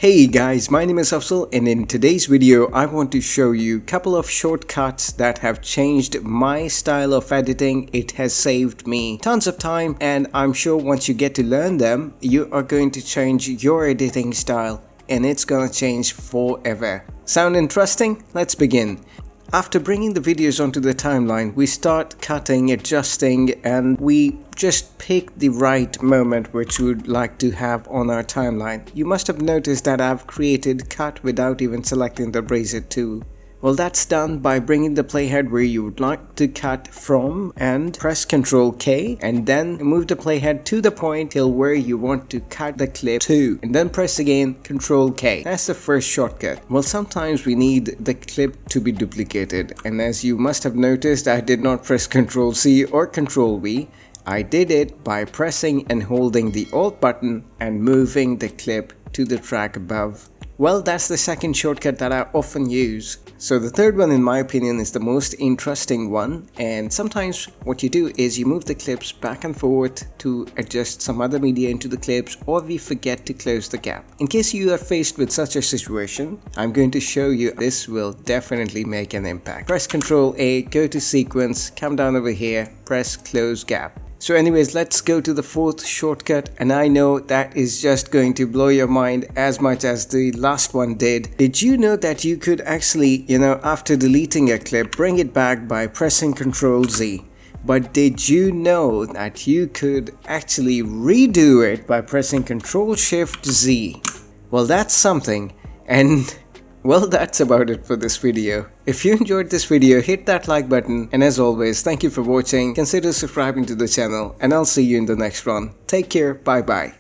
Hey guys, my name is Afzal and in today's video I want to show you a couple of shortcuts that have changed my style of editing. It has saved me tons of time and I'm sure once you get to learn them, you are going to change your editing style and it's gonna change forever. Sound interesting? Let's begin. After bringing the videos onto the timeline, we start cutting, adjusting, and we just pick the right moment which we would like to have on our timeline. You must have noticed that I've created cut without even selecting the razor tool. Well, that's done by bringing the playhead where you would like to cut from and press Ctrl K and then move the playhead to the point till where you want to cut the clip to and then press again Ctrl K. That's the first shortcut. Well, sometimes we need the clip to be duplicated, and as you must have noticed, I did not press Ctrl C or Ctrl V. I did it by pressing and holding the Alt button and moving the clip to the track above. Well, that's the second shortcut that I often use. So the third one, in my opinion, is the most interesting one, and sometimes what you do is you move the clips back and forth to adjust some other media into the clips, or we forget to close the gap. In case you are faced with such a situation, I'm going to show you this will definitely make an impact. Press Ctrl A, go to sequence, come down over here, press close gap. So anyways, let's go to the fourth shortcut, and I know that is just going to blow your mind as much as the last one did. Did you know that you could actually, after deleting a clip, bring it back by pressing Ctrl Z? But did you know that you could actually redo it by pressing Ctrl Shift Z? Well, that's something, and well, that's about it for this video. If you enjoyed this video, hit that like button, and as always, thank you for watching. Consider subscribing to the channel and I'll see you in the next one. Take care, bye bye.